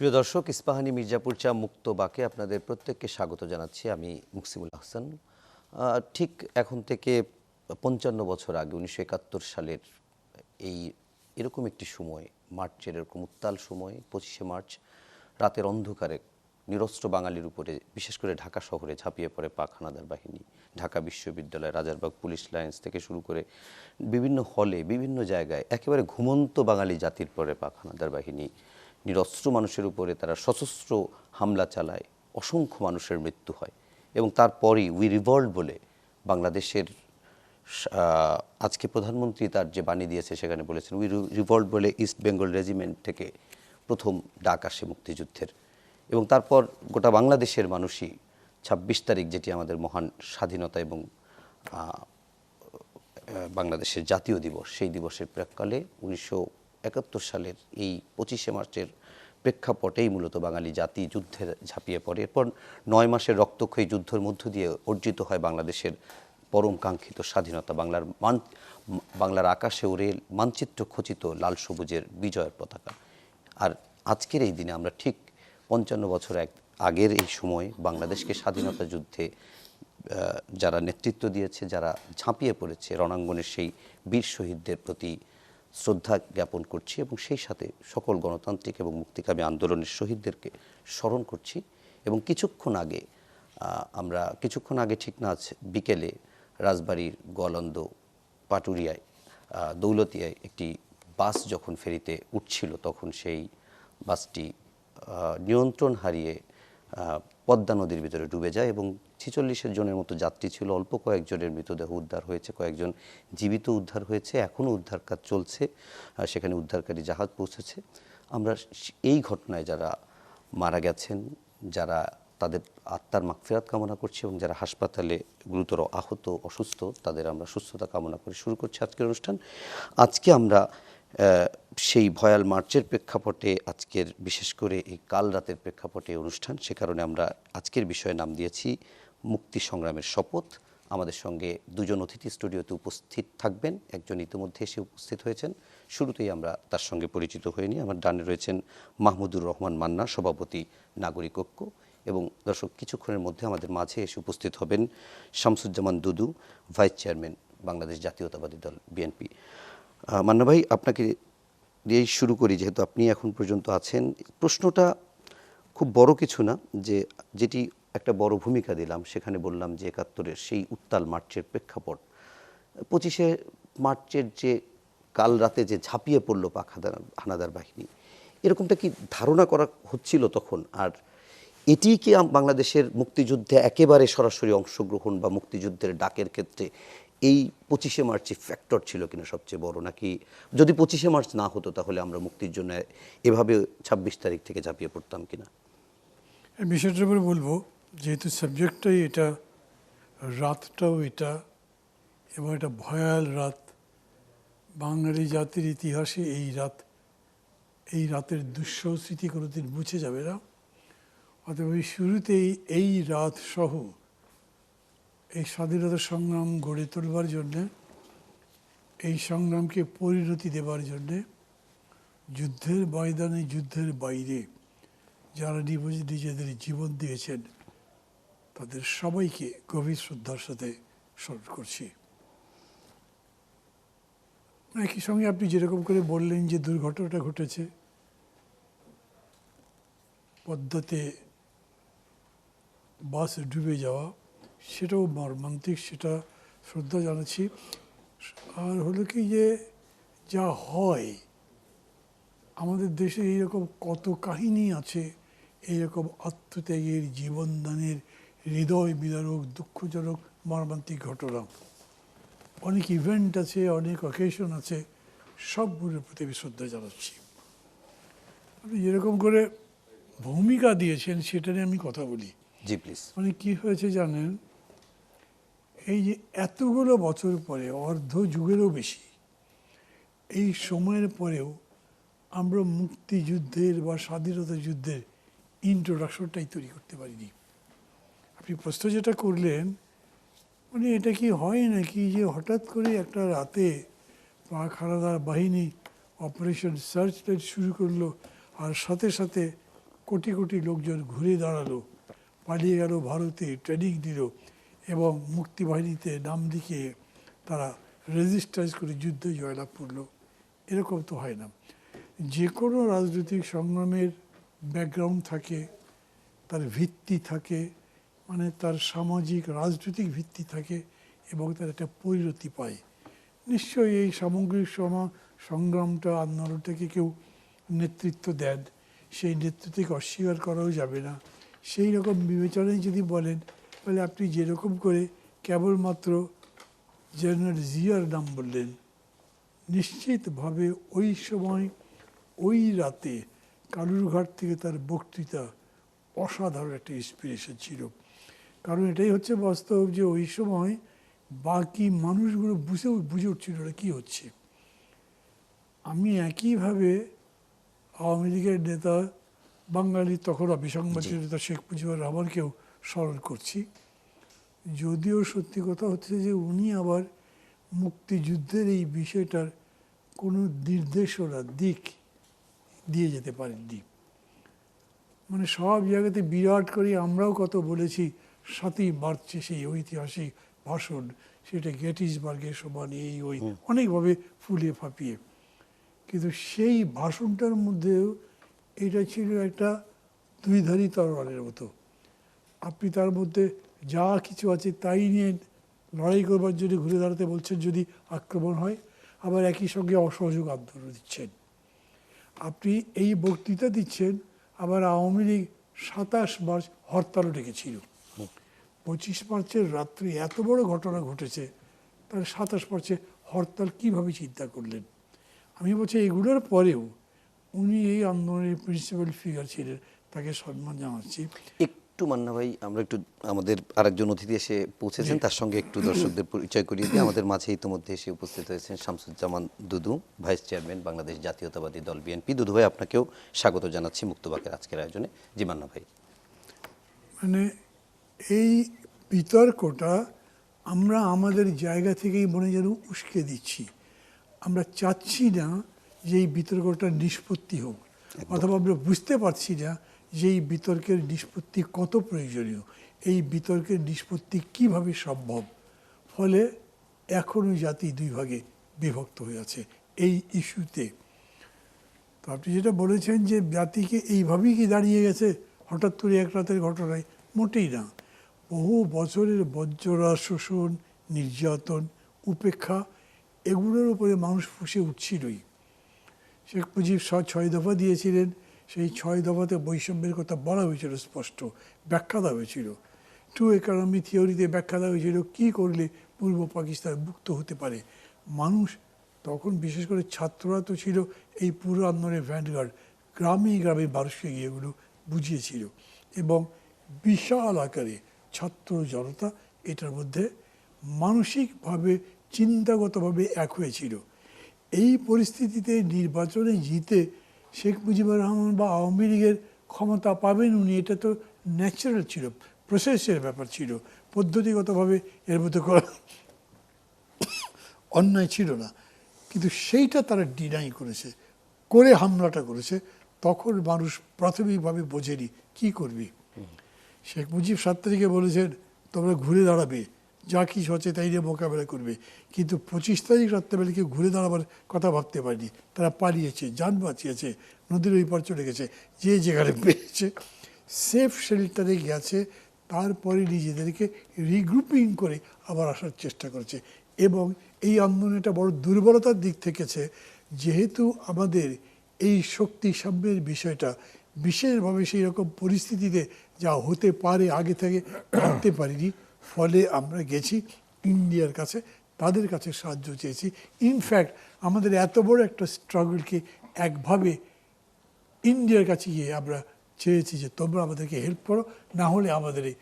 প্রিয় দর্শক, ইস্পাহানি মির্জাপুর চা মুক্ত বাকে আপনাদের প্রত্যেককে স্বাগত জানাচ্ছি। আমি মুকসিমুল হাসান। ঠিক এখন থেকে ৫৫ বছর আগে ১৯৭১ সালের এই এরকম একটি সময়, মার্চের এরকম উত্তাল সময়, ২৫শে মার্চ রাতের অন্ধকারে নিরস্ত্র বাঙালির উপরে, বিশেষ করে ঢাকা শহরে ঝাঁপিয়ে পড়ে পাক হানাদার বাহিনী। ঢাকা বিশ্ববিদ্যালয়, রাজারবাগ পুলিশ লাইন্স থেকে শুরু করে বিভিন্ন হলে, বিভিন্ন জায়গায় একেবারে ঘুমন্ত বাঙালি জাতির পরে পাক হানাদার বাহিনী নিরস্ত্র মানুষের উপরে তারা সশস্ত্র হামলা চালায়, অসংখ্য মানুষের মৃত্যু হয়। এবং তারপরই উই রিভল্ট বলে বাংলাদেশের আজকে প্রধানমন্ত্রী তার যে বাণী দিয়েছে সেখানে বলেছেন উই রিভল্ট বলে ইস্ট বেঙ্গল রেজিমেন্ট থেকে প্রথম ডাক আসে মুক্তিযুদ্ধের। এবং তারপর গোটা বাংলাদেশের মানুষই ২৬ তারিখ, যেটি আমাদের মহান স্বাধীনতা এবং বাংলাদেশের জাতীয় দিবস, সেই দিবসের প্রাক্কালে ১৯৭১ সালের এই ২৫শে মার্চের প্রেক্ষাপটেই মূলত বাঙালি জাতি যুদ্ধে ঝাঁপিয়ে পড়ে। এরপর ৯ মাসের রক্তক্ষয়ী যুদ্ধের মধ্য দিয়ে অর্জিত হয় বাংলাদেশের পরম কাঙ্ক্ষিত স্বাধীনতা। বাংলার আকাশে ওড়ে মানচিত্র খচিত লাল সবুজের বিজয়ের পতাকা। আর আজকের এই দিনে আমরা ঠিক ৫৫ বছর আগের এই সময় বাংলাদেশকে স্বাধীনতা যুদ্ধে যারা নেতৃত্ব দিয়েছে, যারা ঝাঁপিয়ে পড়েছে রণাঙ্গনের সেই বীর শহীদদের প্রতি শ্রদ্ধা জ্ঞাপন করছি এবং সেই সাথে সকল গণতান্ত্রিক এবং মুক্তিকামী আন্দোলনের শহীদদেরকে স্মরণ করছি। এবং কিছুক্ষণ আগে ঠিক না, বিকেলে রাজবাড়ির গোয়ালন্দ পাটুরিয়ায় দৌলতিয়ায় একটি বাস যখন ফেরিতে উঠছিল, তখন সেই বাসটি নিয়ন্ত্রণ হারিয়ে পদ্মা নদীর ভিতরে ডুবে যায় এবং ৪৬ জনের মতো যাত্রী ছিল। অল্প কয়েকজনের মৃতদেহ উদ্ধার হয়েছে, কয়েকজন জীবিত উদ্ধার হয়েছে, এখনও উদ্ধার কাজ চলছে, সেখানে উদ্ধারকারী জাহাজ পৌঁছেছে। আমরা এই ঘটনায় যারা মারা গেছেন, যারা তাদের আত্মার মাগফিরাত কামনা করছি এবং যারা হাসপাতালে গুরুতর আহত, অসুস্থ, তাদের আমরা সুস্থতা কামনা করে শুরু করছি আজকের অনুষ্ঠান। আজকে আমরা সেই ভয়াল মার্চের প্রেক্ষাপটে, আজকের বিশেষ করে এই কাল রাতের প্রেক্ষাপটে অনুষ্ঠান, সে কারণে আমরা আজকের বিষয়ে নাম দিয়েছি মুক্তি সংগ্রামের শপথ। আমাদের সঙ্গে দুজন অতিথি স্টুডিওতে উপস্থিত থাকবেন। একজন ইতিমধ্যে এসে উপস্থিত হয়েছেন, শুরুতেই আমরা তার সঙ্গে পরিচিত হয়ে নিই। আমার ডানে রয়েছেন মাহমুদুর রহমান মান্না, সভাপতি নাগরিক ঐক্য। এবং দর্শক, কিছুক্ষণের মধ্যে আমাদের মাঝে এসে উপস্থিত হবেন শামসুজ্জামান দুদু, ভাইস চেয়ারম্যান বাংলাদেশ জাতীয়তাবাদী দল বিএনপি। মান্না ভাই, আপনাকে দিয়েই শুরু করি, যেহেতু আপনি এখন পর্যন্ত আছেন। প্রশ্নটা খুব বড় কিছু না, যেটি একটা বড় ভূমিকা দিলাম, সেখানে বললাম যে ৭১-এর সেই উত্তাল মার্চের প্রেক্ষাপট, ২৫শে মার্চের যে কাল রাতে যে ঝাঁপিয়ে পড়ল পাক হানাদার বাহিনী, এরকমটা কি ধারণা করা হচ্ছিল তখন? আর এটি কি বাংলাদেশের মুক্তিযুদ্ধে একেবারে সরাসরি অংশগ্রহণ বা মুক্তিযুদ্ধের ডাকের ক্ষেত্রে এই ২৫শে মার্চই ফ্যাক্টর ছিল কিনা সবচেয়ে বড়? নাকি যদি ২৫শে মার্চ না হতো তাহলে আমরা মুক্তির জন্য এভাবে ২৬ তারিখ থেকে ঝাঁপিয়ে পড়তাম কিনা? বিষয়টার উপরে বলবো, যেহেতু সাবজেক্টটাই এটা, রাতটাও এটা, এবং এটা ভয়াল রাত। বাঙালি জাতির ইতিহাসে এই রাতের দুঃসহ স্মৃতি কোনোদিন মুছে যাবে না। অতএব শুরুতেই এই রাত সহ এই স্বাধীনতা সংগ্রাম গড়ে তোলবার জন্যে, এই সংগ্রামকে পরিণতি দেবার জন্যে, যুদ্ধের ময়দানে, যুদ্ধের বাইরে যারা নিজেদের জীবন দিয়েছেন, তাদের সবাইকে গভীর শ্রদ্ধার সাথে স্মরণ করছি। একই সঙ্গে আপনি যেরকম করে বললেন যে দুর্ঘটনাটা ঘটেছে পদ্মাতে বাস ডুবে যাওয়া, সেটাও মর্মান্তিক, সেটা শ্রদ্ধা জানাচ্ছি। আর হলো কি, যে যা হয় আমাদের দেশে, এইরকম কত কাহিনী আছে, এইরকম আত্মত্যাগের, জীবনদানের, হৃদয় বিদারক, দুঃখজনক, মর্মান্তিক ঘটনা। অনেক ইভেন্ট আছে, অনেক অকেশন আছে, সবগুলোর প্রতি আমি শ্রদ্ধা জানাচ্ছি। আপনি যেরকম করে ভূমিকা দিয়েছেন সেটা নিয়ে আমি কথা বলি। জি প্লিজ। মানে কি হয়েছে জানেন, এই যে এতগুলো বছর পরে, অর্ধ যুগেরও বেশি, এই সময়ের পরেও আমরা মুক্তিযুদ্ধের বা স্বাধীনতা যুদ্ধের ইন্ট্রোডাকশনটাই তৈরি করতে পারিনি। আপনি প্রশ্ন যেটা করলেন, মানে এটা কি হয় নাকি যে হঠাৎ করে একটা রাতে পাক হানাদার বাহিনী অপারেশন সার্চ লাইট শুরু করলো, আর সাথে সাথে কোটি কোটি লোকজন ঘুরে দাঁড়ালো, পালিয়ে গেল ভারতে, ট্রেনিং দিল এবং মুক্তিবাহিনীতে নাম লিখিয়ে তারা রেজিস্টার্স করে যুদ্ধে জয়লাভ করলো। এরকম তো হয় না। যে কোনো রাজনৈতিক সংগ্রামের ব্যাকগ্রাউন্ড থাকে, তার ভিত্তি থাকে, মানে তার সামাজিক রাজনৈতিক ভিত্তি থাকে এবং তার একটা পরিণতি পায়। নিশ্চয়ই এই সামগ্রিক সংগ্রামটা, আন্দোলনটাকে কেউ নেতৃত্ব দেন, সেই নেতৃত্বকে অস্বীকার করাও যাবে না। সেই রকম বিবেচনায় যদি বলেন, তাহলে আপনি যেরকম করে কেবলমাত্র জেনারেল জিয়ার নাম বললেন, নিশ্চিতভাবে ওই সময় ওই রাতে কালুরঘাট থেকে তার বক্তৃতা অসাধারণ একটা ইন্সপিরেশন ছিল। কারণ এটাই হচ্ছে বাস্তব যে ওই সময় বাকি মানুষগুলো বুঝে উঠছিল না কী হচ্ছে। আমি একইভাবে আওয়ামী লীগের নেতা, বাঙালি তখন অবিসংবাদিত নেতা শেখ মুজিবুর রহমানকেও স্মরণ করছি। যদিও সত্যি কথা হচ্ছে যে উনি আবার মুক্তিযুদ্ধের এই বিষয়টার কোনো নির্দেশনা দিক দিয়ে যেতে পারেননি। মানে সব জায়গাতে বিরাট করে আমরাও কত বলেছি 7ই মার্চে সেই ঐতিহাসিক ভাষণ, সেটা গেটিসবার্গের সমান এই ওই অনেকভাবে ফুলিয়ে ফাঁপিয়ে, কিন্তু সেই ভাষণটার মধ্যেও এটা ছিল একটা দুইধারী তরোয়ালের মতো। আপনি তার মধ্যে যা কিছু আছে তাই নিয়ে লড়াই করবার জন্য ঘুরে দাঁড়াতে বলছেন যদি আক্রমণ হয়, আবার একই সঙ্গে অসহযোগ আন্দোলন দিচ্ছেন। আপনি এই বক্তৃতা দিচ্ছেন, আবার আওয়ামী লীগ 27 মার্চ হরতালও ডেকেছিল। 25 মার্চের রাত্রে এত বড় ঘটনা ঘটেছে, তাহলে 27 মার্চে হরতাল কীভাবে চিন্তা করলেন? আমি বলছি এগুলোর পরেও উনি এই আন্দোলনের প্রিন্সিপাল ফিগার ছিলেন, তাকে সম্মান জানাচ্ছি। একটু মান্না ভাই, আমরা একটু আমাদের আরেকজন অতিথি এসে পৌঁছেছেন, তার সঙ্গে একটু দর্শকদের পরিচয় করিয়ে দিয়ে আমাদের মাঝে ইতিমধ্যে এসে উপস্থিত হয়েছেন শামসুজ্জামান দুদু, ভাইস চেয়ারম্যান বাংলাদেশ জাতীয়তাবাদী দল বিএনপি। দুদু ভাই, আপনাকেও স্বাগত জানাচ্ছি মুক্তবাকের আজকের আয়োজনে। জি মান্না ভাই। মানে এই বিতর্কটা আমরা আমাদের জায়গা থেকেই মনে যেন উস্কে দিচ্ছি। আমরা চাচ্ছি না যে এই বিতর্কটা নিষ্পত্তি হোক, অথবা আমরা বুঝতে পারছি না যে এই বিতর্কের নিষ্পত্তি কত প্রয়োজনীয়, এই বিতর্কের নিষ্পত্তি কিভাবে সম্ভব। ফলে এখনও জাতি দুই ভাগে বিভক্ত হয়ে আছে এই ইস্যুতে। তো আপনি যেটা বলেছেন যে জাতিকে এইভাবেই কি দাঁড়িয়ে গেছে হঠাৎ করে এক রাতের ঘটনায়, মোটেই না। বহু বছরের বজ্ররা শোষণ, নির্যাতন, উপেক্ষা, এগুলোর উপরে মানুষ ফুঁসে উঠছিলই। শেখ মুজিব 6 দফা দিয়েছিলেন, সেই 6 দফাতে বৈষম্যের কথা বলা হয়েছিল, স্পষ্ট ব্যাখ্যা দেওয়া হয়েছিল। 2 ইকোনমি থিওরিতে ব্যাখ্যা দেওয়া হয়েছিল কী করলে পূর্ব পাকিস্তান মুক্ত হতে পারে। মানুষ তখন, বিশেষ করে ছাত্ররা তো ছিল এই পুরো আন্দোলনের ভ্যানগার্ড, গ্রামে গ্রামে মানুষকে গিয়ে এগুলো বুঝিয়েছিল এবং বিশাল আকারে ছাত্র জনতা এটার মধ্যে মানসিকভাবে, চিন্তাগতভাবে এক হয়েছিল। এই পরিস্থিতিতে নির্বাচনে জিতে শেখ মুজিবুর রহমান বা আওয়ামী লীগের ক্ষমতা পাবেন উনি, এটা তো ন্যাচারাল ছিল, প্রসেসের ব্যাপার ছিল, পদ্ধতিগতভাবে এর মধ্যে করা অন্যায় ছিল না। কিন্তু সেইটা তারা ডিনাই করেছে, করে হামলাটা করেছে। তখন মানুষ প্রাথমিকভাবে বোঝেনি কী করবি। শেখ মুজিব 7 তারিখে বলেছেন তোমরা ঘুরে দাঁড়াবে, যা কিছু হচ্ছে তাই নিয়ে মোকাবেলা করবে। কিন্তু 25 তারিখ রাত্রেবেলা কেউ ঘুরে দাঁড়াবার কথা ভাবতে পারেনি। তারা পালিয়েছে, যান বাঁচিয়েছে, নদীর ওই পার চলে গেছে, যে যেখানে পেয়েছে সেফ শেল্টারে গেছে। তারপরে নিজেদেরকে রিগ্রুপিং করে আবার আসার চেষ্টা করেছে। এবং এই আন্দোলনটা বড় দুর্বলতার দিক থেকেছে, যেহেতু আমাদের এই শক্তি সাম্যের বিষয়টা বিশেষভাবে সেই রকম পরিস্থিতিতে যা হতে পারে আগে থেকে ভাবতে পারিনি। ফলে আমরা গেছি ইন্ডিয়ার কাছে, তাদের কাছে সাহায্য চেয়েছি। ইনফ্যাক্ট আমাদের এত বড় একটা স্ট্রাগলকে একভাবে ইন্ডিয়ার কাছে গিয়ে আমরা চেয়েছি যে তোমরা আমাদেরকে হেল্প করো, না হলে আমাদের এই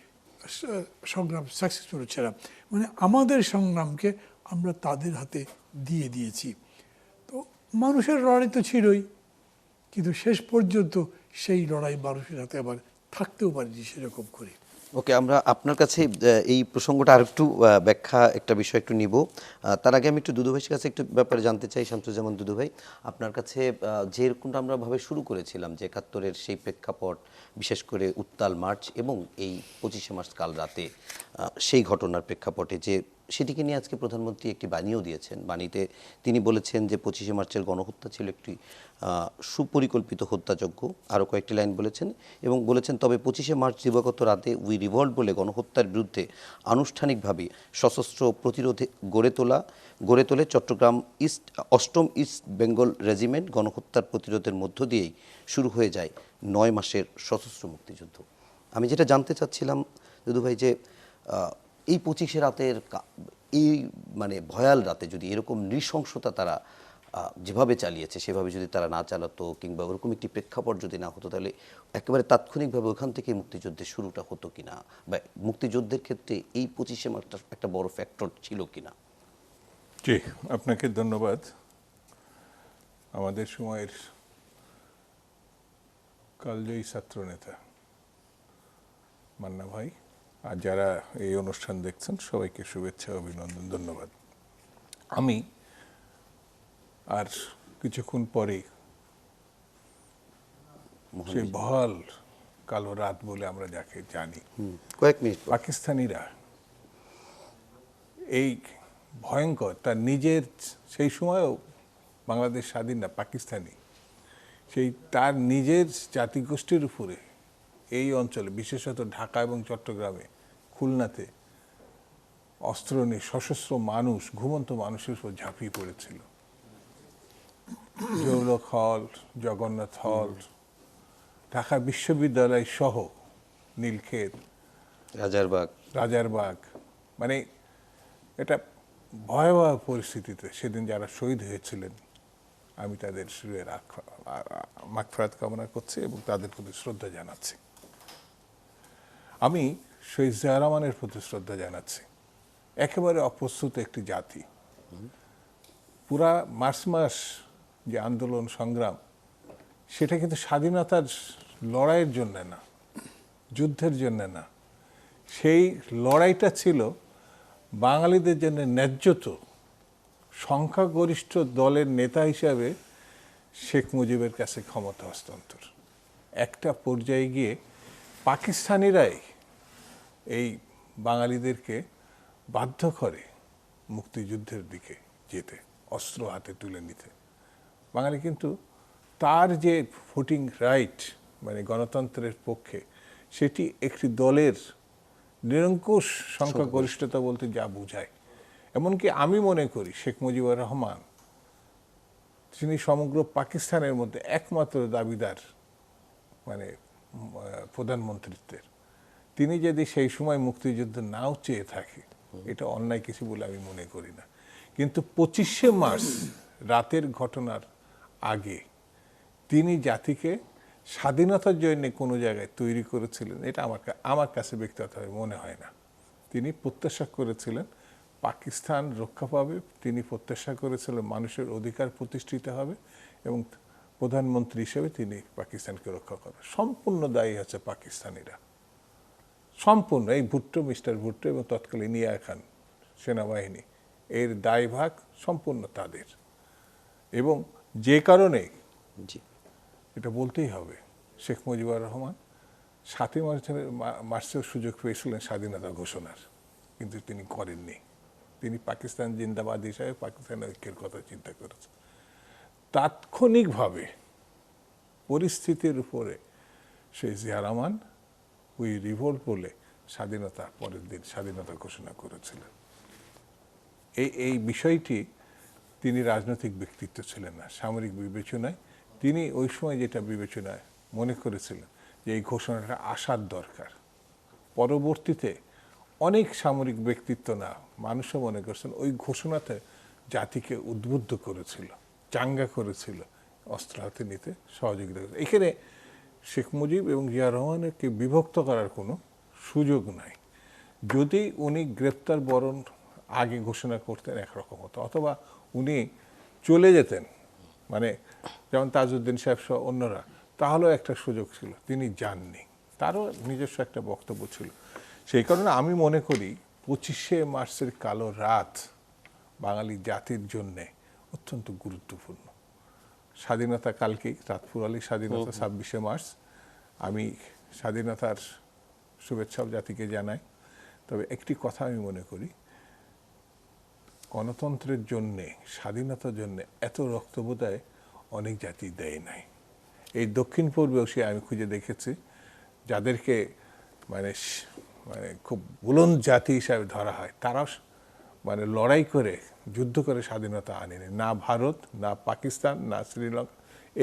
সংগ্রাম সাকসেসফুল হচ্ছে না। মানে আমাদের সংগ্রামকে আমরা তাদের হাতে দিয়ে দিয়েছি। তো মানুষের লড়াই তো ছিলই, কিন্তু শেষ পর্যন্ত সেই লড়াই মানুষের হাতে আবার থাকতেও পারেনি সেরকম করে। ওকে, আমরা আপনার কাছে এই প্রসঙ্গটা আরেকটু ব্যাখ্যা একটা বিষয় একটু নিব। তার আগে আমি একটু দুদু ভাইয়ের কাছে একটু ব্যাপারে জানতে চাই। শামসুজ্জামান দুদু ভাই, আপনার কাছে যেরকমটা আমরা ভাবে শুরু করেছিলাম যে ৭১-এর সেই প্রেক্ষাপট, বিশেষ করে উত্তাল মার্চ এবং এই ২৫শে মার্চ কাল রাতে সেই ঘটনার প্রেক্ষাপটে যে সেটিকে নিয়ে আজকে প্রধানমন্ত্রী একটি বাণীও দিয়েছেন। বাণীতে তিনি বলেছেন যে ২৫শে মার্চের গণহত্যা ছিল একটি সুপরিকল্পিত হত্যাযজ্ঞ, আরও কয়েকটি লাইন বলেছেন এবং বলেছেন, তবে ২৫শে মার্চ দিবাগত রাতে উই রিভল্ট বলে গণহত্যার বিরুদ্ধে আনুষ্ঠানিকভাবে সশস্ত্র প্রতিরোধে গড়ে তোলে চট্টগ্রাম অষ্টম ইস্ট বেঙ্গল রেজিমেন্ট। গণহত্যার প্রতিরোধের মধ্য দিয়েই শুরু হয়ে যায় ৯ মাসের সশস্ত্র মুক্তিযুদ্ধ। আমি যেটা জানতে চাচ্ছিলাম দুদু ভাই, যে এই ২৫শে রাতের এই মানে ভয়াল রাতে যদি এরকম নৃশংসতা তারা যেভাবে চালিয়েছে সেভাবে যদি তারা না চালাতো, কিংবা ওরকম একটি প্রেক্ষাপট যদি না হতো, তাহলে একেবারে তাৎক্ষণিকভাবে ওখান থেকে মুক্তিযুদ্ধের শুরুটা হতো কিনা, বা মুক্তিযুদ্ধের ক্ষেত্রে এই ২৫শে মার্চটা একটা বড় ফ্যাক্টর ছিল কিনা? জি, আপনাকে ধন্যবাদ। আমাদের সময়ের কালজয়ী ছাত্রনেতা মান্না ভাই, আর যারা এই অনুষ্ঠান দেখছেন সবাইকে শুভেচ্ছা, অভিনন্দন, ধন্যবাদ। আমি আর কিছুক্ষণ পরেই সেই ভয়াল কালো রাত বলে আমরা যাকে জানি, কয়েক মিনিট পর। পাকিস্তানিরা এই ভয়ঙ্কর, তার নিজের সেই সময়ও বাংলাদেশ স্বাধীন না, পাকিস্তানি, সেই তার নিজের জাতিগোষ্ঠীর উপরে এই অঞ্চলে, বিশেষত ঢাকা এবং চট্টগ্রামে, খুলনাতে অস্ত্র নিয়ে সশস্ত্র মানুষ, ঘুমন্ত মানুষের উপর ঝাঁপিয়ে পড়েছিল। জৌলক হল, জগন্নাথ হল, ঢাকা বিশ্ববিদ্যালয় সহ নীলক্ষেত, রাজারবাগ, মানে এটা ভয়াবহ পরিস্থিতিতে সেদিন যারা শহীদ হয়েছিলেন, আমি তাদের সুরের মাগফিরাত কামনা করছি এবং তাদের প্রতি শ্রদ্ধা জানাচ্ছি। আমি শহীদ জিয়াউর রহমানের প্রতি শ্রদ্ধা জানাচ্ছি। একেবারে অপ্রস্তুত একটি জাতি, পুরা মার্চ মাস যে আন্দোলন সংগ্রাম, সেটা কিন্তু স্বাধীনতার লড়াইয়ের জন্য না, যুদ্ধের জন্য না, সেই লড়াইটা ছিল বাঙালিদের জন্য ন্যায্যত সংখ্যাগরিষ্ঠ দলের নেতা হিসাবে শেখ মুজিবের কাছে ক্ষমতা হস্তান্তর। একটা পর্যায়ে গিয়ে পাকিস্তানিরাই এই বাঙালিদেরকে বাধ্য করে মুক্তিযুদ্ধের দিকে যেতে, অস্ত্র হাতে তুলে নিতে। বাঙালি কিন্তু তার যে ভোটিং রাইট, মানে গণতন্ত্রের পক্ষে, সেটি একটি দলের নিরঙ্কুশ সংখ্যাগরিষ্ঠতা বলতে যা বোঝায়। এমনকি আমি মনে করি শেখ মুজিবুর রহমান, তিনি সমগ্র পাকিস্তানের মধ্যে একমাত্র দাবিদার, মানে প্রধানমন্ত্রিত্বের। তিনি যদি সেই সময় মুক্তিযুদ্ধ নাও চেয়ে থাকে, এটা অন্যায় কিছু বলে আমি মনে করি না। কিন্তু ২৫শে মার্চ রাতের ঘটনার আগে তিনি জাতিকে স্বাধীনতার জন্য কোনো জায়গায় তৈরি করেছিলেন, এটা আমার কাছে ব্যক্তিগতভাবে মনে হয় না। তিনি প্রত্যাশা করেছিলেন পাকিস্তান রক্ষা পাবে, তিনি প্রত্যাশা করেছিলেন মানুষের অধিকার প্রতিষ্ঠিত হবে এবং প্রধানমন্ত্রী হিসেবে তিনি পাকিস্তানকে রক্ষা করবেন। সম্পূর্ণ দায়ী হচ্ছে পাকিস্তানিরা, সম্পূর্ণ। এই মিস্টার ভুট্টো এবং তৎকালীন ইয়া খান সেনাবাহিনী, এর দায়ভাগ সম্পূর্ণ তাদের। এবং যে কারণে এটা বলতেই হবে, শেখ মুজিবুর রহমান ৭ই মার্চের সুযোগ পেয়েছিলেন স্বাধীনতা ঘোষণার, কিন্তু তিনি করেননি। তিনি পাকিস্তান জিন্দাবাদ হিসাবে পাকিস্তানের ঐক্যের কথা চিন্তা করেছেন। তাৎক্ষণিকভাবে পরিস্থিতির উপরে সেই জিয়াউর রহমান উই রিভোল্ট বলে স্বাধীনতা, পরের দিন স্বাধীনতা ঘোষণা করেছিলেন। এই বিষয়টি, তিনি রাজনৈতিক ব্যক্তিত্ব ছিলেন না, সামরিক বিবেচনায় তিনি ওই সময় যেটা বিবেচনায় মনে করেছিলেন যে এই ঘোষণাটা আসার দরকার। পরবর্তীতে অনেক সামরিক ব্যক্তিত্ব না, মানুষও মনে করছেন ওই ঘোষণাতে জাতিকে উদ্বুদ্ধ করেছিল, চাঙ্গা করেছিল, অস্ত্র হাতে নিতে সহযোগিতা করেছিল। এখানে শেখ মুজিব এবং জিয়াউর রহমানকে বিভক্ত করার কোনো সুযোগ নাই। যদি উনি গ্রেপ্তার বরণ আগে ঘোষণা করতেন একরকম হতো, অথবা উনি চলে যেতেন, মানে যেমন তাজউদ্দিন সাহেব সহ অন্যরা, তাহলেও একটা সুযোগ ছিল। তিনি যাননি, তারও নিজস্ব একটা বক্তব্য ছিল। সেই কারণে আমি মনে করি 25শে মার্চের কালো রাত বাঙালি জাতির জন্যে অত্যন্ত গুরুত্বপূর্ণ। স্বাধীনতা কালকেই, রাত ফুরালি স্বাধীনতা 26শে মার্চ। আমি স্বাধীনতার শুভেচ্ছাও জাতিকে জানাই। তবে একটি কথা আমি মনে করি, গণতন্ত্রের জন্যে, স্বাধীনতার জন্যে এত রক্ত বোধহয় অনেক জাতি দেয় নাই। এই দক্ষিণ পূর্বেও সে আমি খুঁজে দেখেছি যাদেরকে মানে মানে খুব বুলন্দ জাতি হিসাবে ধরা হয়, তারাও মানে লড়াই করে যুদ্ধ করে স্বাধীনতা আনেনি। না ভারত, না পাকিস্তান, না শ্রীলঙ্কা,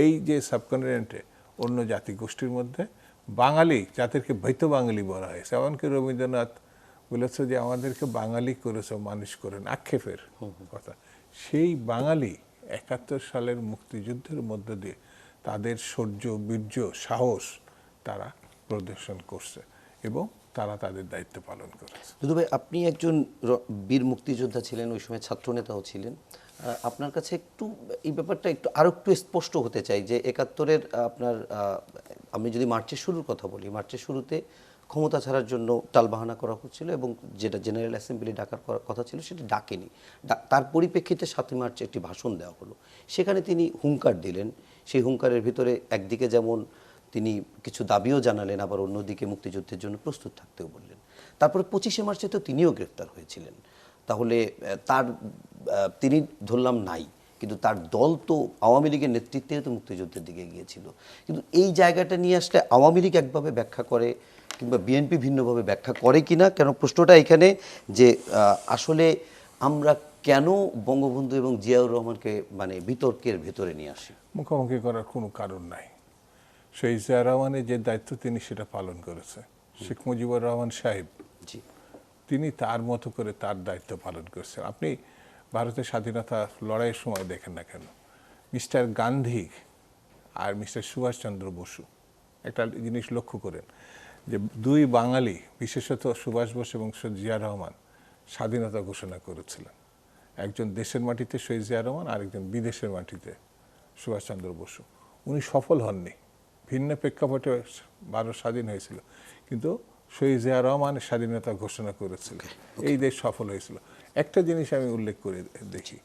এই যে সাবকন্টিনেন্টে অন্য জাতিগোষ্ঠীর মধ্যে বাঙালি, যাদেরকে বৈত বাঙালি বলা হয়, এমনকি রবীন্দ্রনাথ বলেছে যে আমাদেরকে বাঙালি করেছ, মানুষ করেন, আক্ষেপের কথা। সেই বাঙালি 71 সালের মুক্তিযুদ্ধের মধ্য দিয়ে তাদের শৌর্য, বীর্য, সাহস তারা প্রদর্শন করছে এবং তারা তাদের দায়িত্ব পালন করেছে। দুদু ভাই, আপনি একজন বীর মুক্তিযোদ্ধা ছিলেন, ওই সময় ছাত্রনেতাও ছিলেন। আপনার কাছে একটু এই ব্যাপারটা আরো একটু স্পষ্ট হতে চাই যে 71-এর আপনার আমি যদি মার্চের শুরুর কথা বলি, মার্চের শুরুতে ক্ষমতা ছাড়ার জন্য টালবাহানা করা হচ্ছিল এবং যেটা জেনারেল অ্যাসেম্বলি ডাকার কথা ছিল সেটা ডাকেনি। তার পরিপ্রেক্ষিতে 7ই মার্চ একটি ভাষণ দেওয়া হলো, সেখানে তিনি হুঙ্কার দিলেন। সেই হুঙ্কারের ভিতরে একদিকে যেমন তিনি কিছু দাবিও জানালেন, আবার অন্যদিকে মুক্তিযুদ্ধের জন্য প্রস্তুত থাকতেও বললেন। তারপরে 25শে মার্চে তো তিনিও গ্রেফতার হয়েছিলেন। তাহলে তিনি ধরলাম নাই, কিন্তু তার দল তো আওয়ামী লীগের নেতৃত্বে তো মুক্তিযুদ্ধের দিকে গিয়েছিল। কিন্তু এই জায়গাটা নিয়ে আসলে আওয়ামী লীগ একভাবে ব্যাখ্যা করে কিংবা বিএনপি ভিন্নভাবে ব্যাখ্যা করে কিনা, কেন প্রশ্নটা এখানে যে আসলে আমরা কেন বঙ্গবন্ধু এবং জিয়াউর রহমানকে মানে বিতর্কের ভেতরে নিয়ে আসি? মুখোমুখি করার কোনো কারণ নাই। সেই জিয়া রহমানের যে দায়িত্ব তিনি সেটা পালন করেছে। শেখ মুজিবুর রহমান সাহেব জি, তিনি তার মতো করে তার দায়িত্ব পালন করছেন। আপনি ভারতের স্বাধীনতা লড়াইয়ের সময় দেখেন না কেন, মিস্টার গান্ধী আর মিস্টার সুভাষচন্দ্র বসু একটা জিনিস লক্ষ্য করেন যে দুই বাঙালি, বিশেষত সুভাষ বোস এবং জিয়া রহমান স্বাধীনতা ঘোষণা করেছিলেন। একজন দেশের মাটিতে শহীদ জিয়া রহমান, আরেকজন বিদেশের মাটিতে সুভাষচন্দ্র বসু। উনি সফল হননি, ভিন্ন প্রেক্ষাপটে ভারত স্বাধীন হয়েছিল, কিন্তু শহীদ জিয়া রহমান স্বাধীনতা ঘোষণা করেছিল, এই দেশ সফল হয়েছিল। একটা জিনিস আমি উল্লেখ করে দেখি,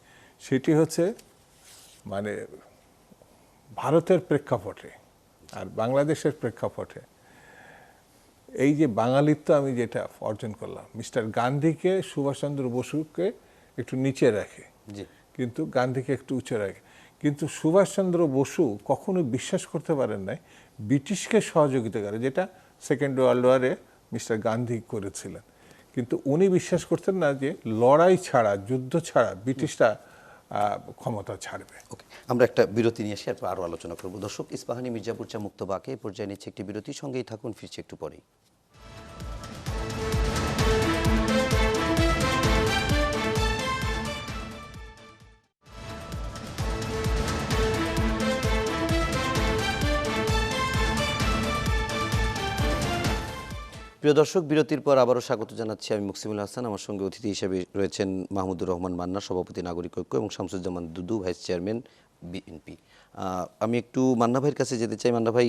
সেটি হচ্ছে মানে ভারতের প্রেক্ষাপটে আর বাংলাদেশের প্রেক্ষাপটে এই যে বাঙালিত্ব আমি যেটা অর্জন করলাম, মিস্টার গান্ধীকে সুভাষচন্দ্র বসুকে একটু নিচে রাখে, কিন্তু গান্ধীকে একটু উঁচে রাখে। কিন্তু সুভাষচন্দ্র বসু কখনো বিশ্বাস করতে পারেন নাই ব্রিটিশকে সহযোগিতা করে, যেটা সেকেন্ড ওয়ার্ল্ড ওয়ারে মিস্টার গান্ধী করেছিলেন। কিন্তু উনি বিশ্বাস করতেন না যে লড়াই ছাড়া, যুদ্ধ ছাড়া ব্রিটিশরা ক্ষমতা ছাড়বে। ওকে, আমরা একটা বিরতি নিয়ে এসে আরও আলোচনা করব। দর্শক, ইস্পাহানি মির্জাপুর চা মুক্ত বাকে পর্যায়ে নিচ্ছে একটি বিরতি, সঙ্গেই থাকুন, ফিরছি একটু পরেই। প্রিয় দর্শক, বিরতির পর আবারও স্বাগত জানাচ্ছি আমি মুকসিমুল হাসান। আমার সঙ্গে অতিথি হিসেবে রয়েছেন মাহমুদুর রহমান মান্না, সভাপতি নাগরিক ঐক্য, এবং শামসুজ্জামান দুদু, ভাইস চেয়ারম্যান বিএনপি। আমি একটু মান্না ভাইয়ের কাছে যেতে চাই। মান্না ভাই,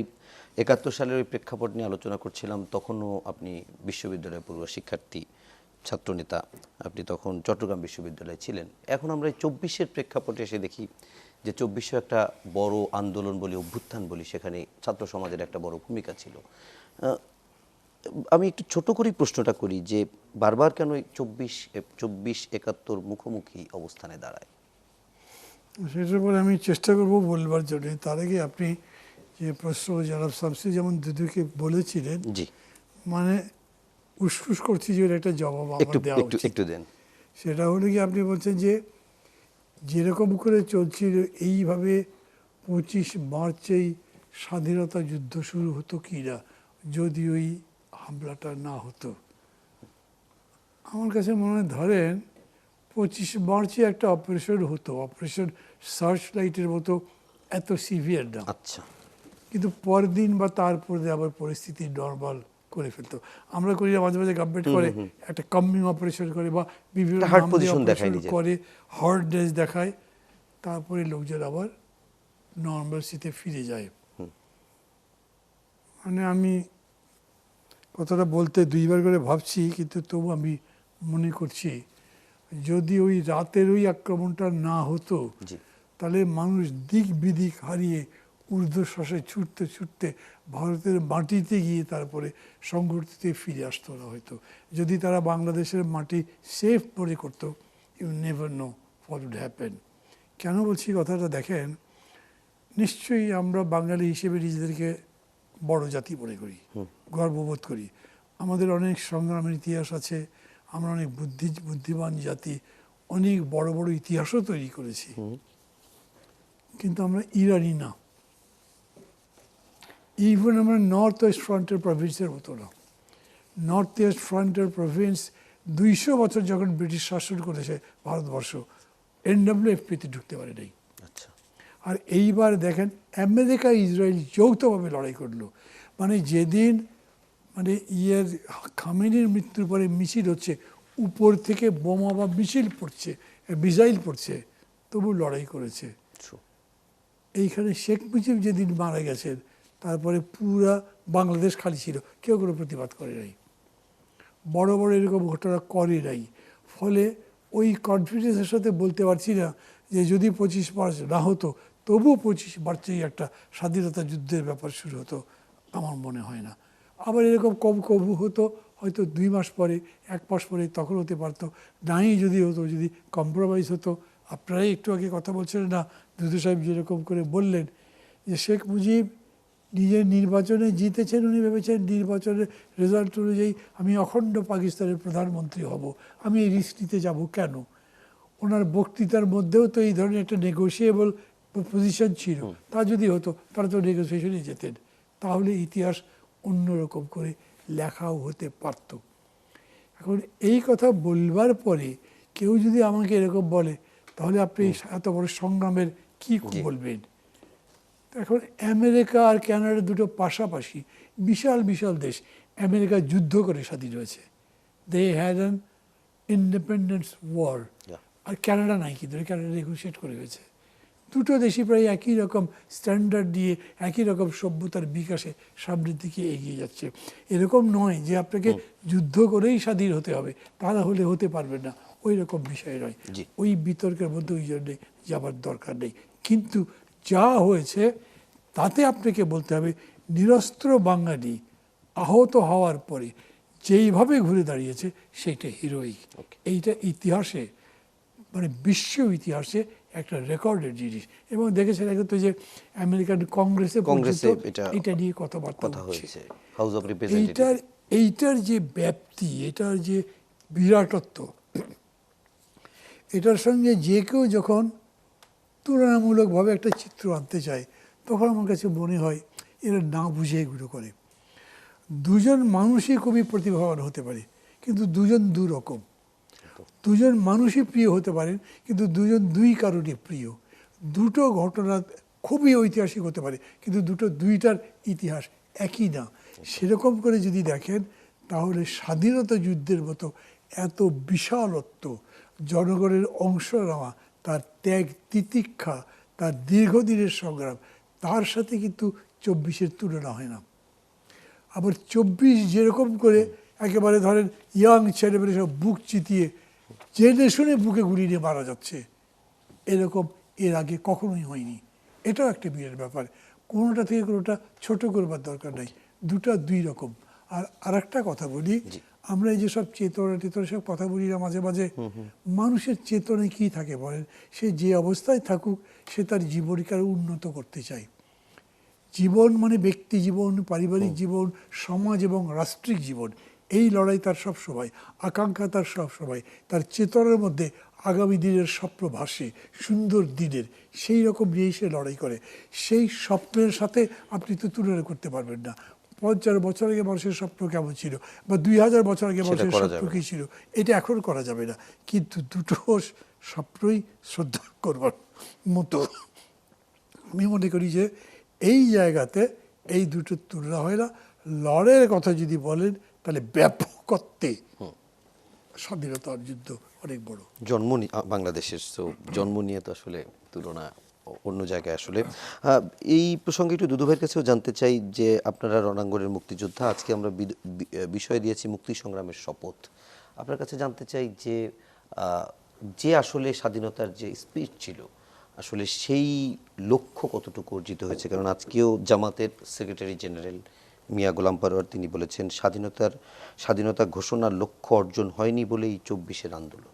71 সালের ওই প্রেক্ষাপট নিয়ে আলোচনা করছিলাম। তখনও আপনি বিশ্ববিদ্যালয়ের পড়ুয়া শিক্ষার্থী, ছাত্রনেতা, আপনি তখন চট্টগ্রাম বিশ্ববিদ্যালয়ে ছিলেন। এখন আমরা এই 24-এর প্রেক্ষাপটে এসে দেখি যে 2400 একটা বড় আন্দোলন বলি, অভ্যুত্থান বলি, সেখানে ছাত্র সমাজের একটা বড় ভূমিকা ছিল। আমি একটু ছোট করেই প্রশ্নটা করি যে বারবার কেন 24-71 মুখোমুখি অবস্থানে দাঁড়ায়? সেটার উপরে আমি চেষ্টা করব বলবার জন্য। তার আগে আপনি যে প্রশ্ন জনাব শামসু যেমন দুদুকে বলেছিলেন, জি, মানে উসফুস করছি যে একটা জবাব আমার দেওয়া উচিত। একটু দেন। সেটা হলো কি, আপনি বলছেন যে যেরকম করে চলছিল এইভাবে 25 মার্চেই স্বাধীনতা যুদ্ধ শুরু হতো কি না যদি ওই হামলাটা না হতো। আমার কাছে মনে হয় ধরেন 25 মার্চে একটা অপারেশন হতো, অপারেশন সার্চ লাইটের মতো এত সিভিয়ার না, আচ্ছা, কিন্তু পরদিন বা তারপরে আবার পরিস্থিতি নর্মাল করে ফেলতো। আমরা করি না মাঝে মাঝে, গভর্নমেন্ট করে একটা কামিং অপারেশন করে বা বিভিন্ন হার্ড নাম দিয়ে পজিশন দেখায় অপারেশন নিজের। করে, হার্ডনেস দেখায়, তারপরে লোকজন আবার নর্মালসিতে ফিরে যায়। মানে আমি কথাটা বলতে দুইবার করে ভাবছি, কিন্তু তবু আমি মনে করছি যদি ওই রাতের ওই আক্রমণটা না হতো, জি তাহলে মানুষ দিক বিদিক হারিয়ে ঊর্ধ্বশ্বাসে ছুটতে ছুটতে ভারতের মাটিতে গিয়ে তারপরে সংগঠিতে ফিরে আসতো না হয়তো। যদি তারা বাংলাদেশের মাটি সেফ মনে করতো, you never know what would happen. কেন বলছি কথাটা দেখেন, নিশ্চয়ই আমরা বাঙালি হিসেবে নিজেদেরকে বড় জাতি মনে করি, গর্ববোধ করি। আমাদের অনেক সংগ্রামের ইতিহাস আছে, আমরা অনেক বুদ্ধিমান জাতি, অনেক বড় বড় ইতিহাসও তৈরি করেছি। কিন্তু আমরা ইরানি না, ইভেন আমরা নর্থ ওয়েস্ট ফ্রন্টের প্রভিন্সের মতো না। নর্থ ওয়েস্ট ফ্রন্টের প্রভিন্স 200 বছর যখন ব্রিটিশ শাসন করেছে ভারতবর্ষ, NWFP-তে ঢুকতে পারে নাই। আচ্ছা আর এইবার দেখেন আমেরিকা ইসরায়েল যৌথভাবে লড়াই করলো। মানে যেদিন মানে খামেনির মৃত্যুর পরে মিছিল হচ্ছে, উপর থেকে বোমা বা মিসাইল পড়ছে, তবু লড়াই করেছে। true. এইখানে শেখ মুজিব যেদিন মারা গেছেন, তারপরে পুরা বাংলাদেশ খালি ছিল, কেউ কোনো প্রতিবাদ করে নাই, বড় বড় এরকম ঘটনা করে নাই। ফলে ওই কনফিডেন্সের সাথে বলতে পারছি না যে যদি 25 মার্চ না হতো, তবু 25 মার্চেই একটা স্বাধীনতা যুদ্ধের ব্যাপার শুরু হতো, আমার মনে হয় না। আবার এরকম কবু হতো হয়তো 2 মাস পরে, 1 মাস পরে, তখন হতে পারতো। নাই যদি হতো, যদি কম্প্রোমাইজ হতো। আপনারাই একটু আগে কথা বলছিলেন না, দুদু সাহেব যেরকম করে বললেন যে শেখ মুজিব নিজের নির্বাচনে জিতেছেন, উনি ভেবেছেন নির্বাচনের রেজাল্ট অনুযায়ী আমি অখণ্ড পাকিস্তানের প্রধানমন্ত্রী হব, আমি এই রিস্ক নিতে যাব কেন? ওনার বক্তৃতার মধ্যেও তো এই ধরনের একটা নেগোশিয়েবল পজিশন ছিল। তা যদি হতো তারা তো নেগোসিয়েশনে যেতেন, তাহলে ইতিহাস অন্যরকম করে লেখাও হতে পারত। এখন এই কথা বলবার পরে কেউ যদি আমাকে এরকম বলে, তাহলে আপনি এত বড় সংগ্রামের কি বলবেন? এখন আমেরিকা আর কানাডা দুটো পাশাপাশি বিশাল বিশাল দেশ। আমেরিকা যুদ্ধ করে স্বাধীন হয়েছে, they had an independence war. আর কানাডা নাই, কিন্তু কানাডা নেগোশিয়েট করে হয়েছে। দুটো দেশই প্রায় একই রকম স্ট্যান্ডার্ড দিয়ে একই রকম সভ্যতার বিকাশে সামনের দিকে এগিয়ে যাচ্ছে। এরকম নয় যে আপনাকে যুদ্ধ করেই স্বাধীন হতে হবে, তাহলে হতে পারবে না, ওই রকম বিষয় নয়। ওই বিতর্কের মধ্যে ওই জন্যে যাবার দরকার নেই। কিন্তু যা হয়েছে তাতে আপনাকে বলতে হবে, নিরস্ত্র বাঙালি আহত হওয়ার পরে যেইভাবে ঘুরে দাঁড়িয়েছে সেইটা হিরোইক। এইটা ইতিহাসে, মানে বিশ্ব ইতিহাসে একটা রেকর্ডের জিনিস। এবং দেখেছেন এখন তো যে আমেরিকান কংগ্রেসে এটা নিয়ে কথাবার্তা হচ্ছে। এইটার যে ব্যাপ্তি, এটার যে বিরাটত্ব, এটার সঙ্গে যে কেউ যখন তুলনামূলকভাবে একটা চিত্র আনতে চায়, তখন আমার কাছে মনে হয় এরা না বুঝে এগুলো করে। দুজন মানুষই খুবই প্রতিভাবান হতে পারে, কিন্তু দুজন দুরকম। দুজন মানুষই প্রিয় হতে পারেন, কিন্তু দুজন দুই কারণে প্রিয়। দুটো ঘটনা খুবই ঐতিহাসিক হতে পারে, কিন্তু দুইটার ইতিহাস একই না। সেরকম করে যদি দেখেন, তাহলে স্বাধীনতা যুদ্ধের মতো এত বিশালত্ব, জনগণের অংশ নেওয়া, তার ত্যাগ তিতিক্ষা, তার দীর্ঘদিনের সংগ্রাম, তার সাথে কিন্তু 24-এর তুলনা হয় না। আবার 24 যেরকম করে একেবারে ধরেন ইয়াং ছেলেমেলে সব বুক চিতিয়ে জেনে শুনে বুকে গুলি নিয়ে মারা যাচ্ছে, এরকম এর আগে কখনোই হয়নি। এটাও একটা বিয়ের ব্যাপার। কোনোটা থেকে কোনোটা ছোট করবার দরকার নাই, দুটা দুই রকম। আর আরেকটা কথা বলি, আমরা এই যে সব চেতনা সব কথা বলি না মাঝে মাঝে, মানুষের চেতনায় কী থাকে বলেন? সে যে অবস্থায় থাকুক, সে তার জীবনকে আরও উন্নত করতে চায়। জীবন মানে ব্যক্তি জীবন, পারিবারিক জীবন, সমাজ এবং রাষ্ট্রিক জীবন, এই লড়াই তার সব সময়, আকাঙ্ক্ষা তার সব সময়, তার চেতনার মধ্যে আগামী দিনের স্বপ্ন ভাসে, সুন্দর দিনের, সেই রকম নিয়েই সে লড়াই করে। সেই স্বপ্নের সাথে আপনি তো তুলনা করতে পারবেন না 50 বছর আগে মানুষের স্বপ্ন কেমন ছিল, বা 2000 বছর আগে মানুষের স্বপ্ন কী ছিল, এটা এখন করা যাবে না। কিন্তু দুটো স্বপ্নই শ্রদ্ধা করবার মতো। আমি মনে করি যে এই জায়গাতে এই দুটো তুলনা হয় না। লড়াইয়ের কথা যদি বলেন, তাহলে ব্যাপকত্বে স্বাধীনতার যুদ্ধ অনেক বড়। বাংলাদেশের জন্ম নিয়ে তো আসলে তুলনা অন্য জায়গায় আসলে। এই প্রসঙ্গে একটু দুদু ভাইয়ের কাছেও জানতে চাই যে আপনারা রণাঙ্গনের মুক্তিযোদ্ধা, আজকে আমরা বিষয় দিয়েছি মুক্তি সংগ্রামের শপথ। আপনার কাছে জানতে চাই যে যে আসলে স্বাধীনতার যে স্পিরিট ছিল, আসলে সেই লক্ষ্য কতটুকু অর্জিত হয়েছে? কারণ আজকেও জামাতের সেক্রেটারি জেনারেল মিয়া গোলাম পরোয়ার তিনি বলেছেন স্বাধীনতা ঘোষণার লক্ষ্য অর্জন হয়নি বলেই 24-এর আন্দোলন।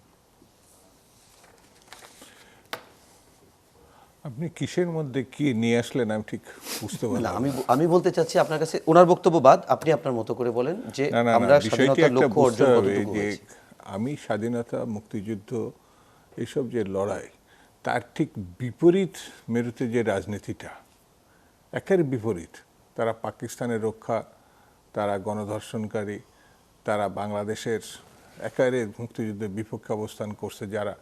আপনি কিসের মধ্যে কি নিয়ে আসলেন আমি ঠিক বুঝতে না, পারলাম না। আমি বলতে চাচ্ছি আপনার কাছে ওনার বক্তব্য বাদ, আপনি আপনার মতো করে বলেন যে না না আমরা না, বিষয়টি স্বাধীনতার একটা লক্ষ্য বুঝতে অর্জন হবে কতটুকু যে হয়েছে। আমি স্বাধীনতা, মুক্তিযুদ্ধ, এইসব যে লড়াই, তার ঠিক বিপরীত মেরুতে যে রাজনীতিটা, একের বিপরীত। তারা পাকিস্তানের রক্ষা, তারা গণধর্ষণকারী, তারা বাংলাদেশের একেবারে মুক্তিযুদ্ধের বিপক্ষে অবস্থান করছে যারা,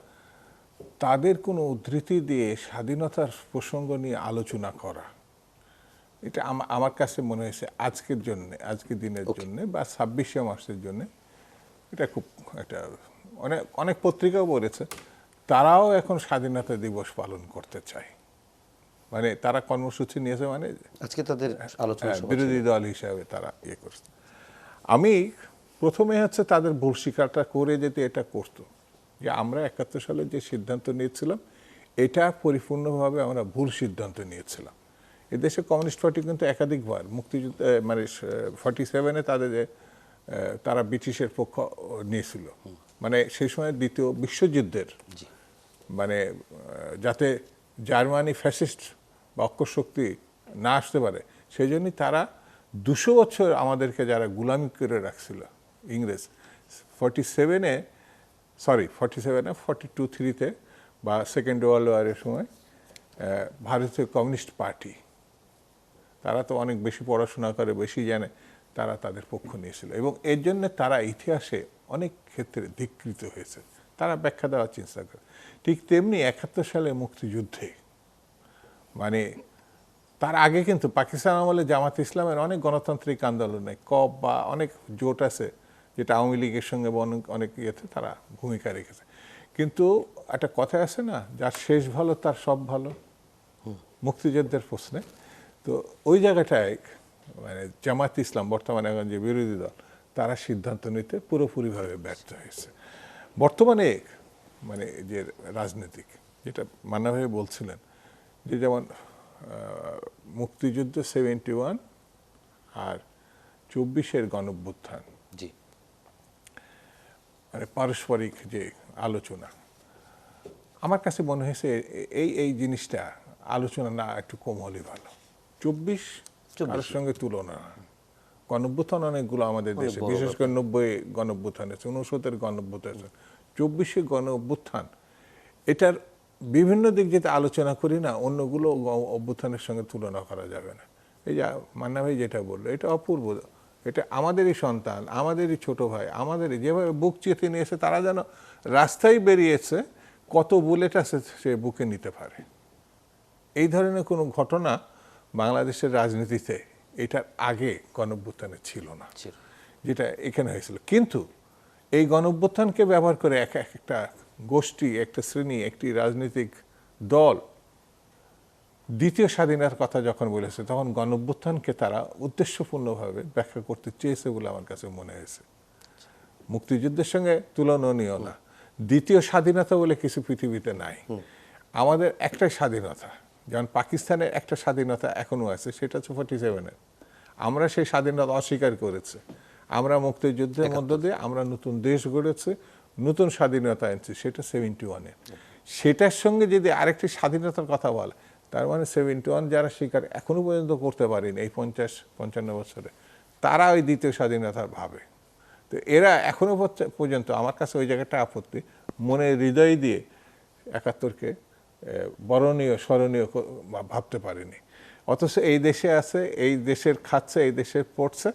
তাদের কোনো উদ্ধৃতি দিয়ে স্বাধীনতার প্রসঙ্গ নিয়ে আলোচনা করা, এটা আমার কাছে মনে হয়েছে আজকের জন্য, আজকের দিনের জন্য বা 26শে মার্চের জন্য এটা খুব একটা, অনেক পত্রিকাও বলেছে তারাও এখন স্বাধীনতা দিবস পালন করতে চায়। মানে তারা কর্মসূচি নিয়েছে, মানে আজকে তাদের আলোচনা সভা ছিল। বিরোধী দল হিসাবে তারা ইয়ে করছে। আমি প্রথমে হচ্ছে তাদের ভুল স্বীকারটা করে যেতে এটা করতো যে আমরা 71 সালে যে সিদ্ধান্ত নিয়েছিলাম এটা পরিপূর্ণভাবে আমরা ভুল সিদ্ধান্ত নিয়েছিলাম। এদেশে কমিউনিস্ট পার্টি কিন্তু একাধিকবার মুক্তিযুদ্ধ মানে 47-এ তারা ব্রিটিশের পক্ষ নিয়েছিল, মানে সেই সময় দ্বিতীয় বিশ্বযুদ্ধের, মানে যাতে জার্মানি ফ্যাসিস্ট বা অক্ষশক্তি না আসতে পারে সেই জন্যই তারা 200 বছর আমাদেরকে যারা গুলামি করে রাখছিল ইংরেজ, 47-এ 42-43-তে বা সেকেন্ড ওয়ার্ল্ড ওয়ারের সময় ভারতীয় কমিউনিস্ট পার্টি, তারা তো অনেক বেশি পড়াশোনা করে, বেশি জানে, তারা তাদের পক্ষ নিয়েছিল এবং এর জন্য তারা ইতিহাসে অনেক ক্ষেত্রে ধিক্কৃত হয়েছে, তারা ব্যাখ্যা দেওয়ার চেষ্টা করে। ঠিক তেমনি 71 সালে মুক্তিযুদ্ধে, মানে তার আগে কিন্তু পাকিস্তান আমলে জামাত ইসলামের অনেক গণতান্ত্রিক আন্দোলনে কপ বা অনেক জোট আছে যেটা আওয়ামী লীগের সঙ্গে অনেক ইয়েতে তারা ভূমিকা রেখেছে। কিন্তু একটা কথা আছে না, যার শেষ ভালো তার সব ভালো, মুক্তিযুদ্ধের প্রশ্নে। তো ওই জায়গাটায় মানে জামাত ইসলাম বর্তমানে এখন যে বিরোধী দল, তারা সিদ্ধান্ত নিতে পুরোপুরিভাবে ব্যর্থ হয়েছে। বর্তমানে মানে যে রাজনীতিক, যেটা মান্না ভাই বলছিলেন যে যেমন মুক্তিযুদ্ধ 71 আর 24-এর গণঅভ্যুত্থান, জি, মানে পারস্পরিক যে আলোচনা, আমার কাছে মনে হয়েছে এই জিনিসটা আলোচনা না একটু কম হলে ভালো। 24 কারোর সঙ্গে তুলনা না। গণঅভ্যুত্থান অনেকগুলো আমাদের দেশে, বিশেষ করে 90 গণঅভ্যুত্থান আছে, 69-এর গণঅভ্যুত্থান আছে, 24-এর গণঅভ্যুত্থান, এটার বিভিন্ন দিক যেটা আলোচনা করি না, অন্যগুলো অভ্যুত্থানের সঙ্গে তুলনা করা যাবে না। এই যে মান্না ভাই যেটা বললো, এটা অপূর্ব। এটা আমাদেরই সন্তান, আমাদেরই ছোট ভাই, আমাদেরই যেভাবে বুক চেতে নিয়েছে, তারা যেন রাস্তায় বেরিয়েছে, কত বুলেট আছে সে বুকে নিতে পারে। এই ধরনের কোনো ঘটনা বাংলাদেশের রাজনীতিতে এটার আগে গণঅভ্যুত্থানে ছিল না, যেটা এখানে হয়েছিল। কিন্তু এই গণঅভ্যুত্থানকে ব্যবহার করে একটা গোষ্ঠী, একটা শ্রেণী, একটি রাজনৈতিক দল দ্বিতীয় স্বাধীনতার কথা যখন বলেছে, তখন গণঅভ্যুত্থানকে তারা উদ্দেশ্যপূর্ণভাবে ব্যাখ্যা করতে চেয়েছে বলে আমার কাছে মনে হয়েছে। মুক্তিযুদ্ধের সঙ্গে তুলনীয় না। দ্বিতীয় স্বাধীনতা বলে কিছু পৃথিবীতে নাই। আমাদের একটাই স্বাধীনতা, যেমন পাকিস্তানের একটা স্বাধীনতা এখনো আছে, সেটা হচ্ছে 47-এর। আমরা সেই স্বাধীনতা অস্বীকার করেছি। আমরা মুক্তিযুদ্ধের মধ্য দিয়ে আমরা নতুন দেশ গড়েছি, নতুন স্বাধীনতা আনছি, সেটা 71-এ। সেটার সঙ্গে যদি আরেকটি স্বাধীনতার কথা বলে, তার মানে 71 যারা স্বীকার এখনো পর্যন্ত করতে পারেনি এই 50-55 বছরে, তারা ওই দ্বিতীয় স্বাধীনতার ভাবে। তো এরা এখনো পর্যন্ত, আমার কাছে ওই জায়গাটা আপত্তি, মনে হৃদয় দিয়ে 71-কে বরণীয় স্মরণীয় ভাবতে পারেনি। অথচ এই দেশে আছে, এই দেশের খাচ্ছে, এই দেশের পড়ছে,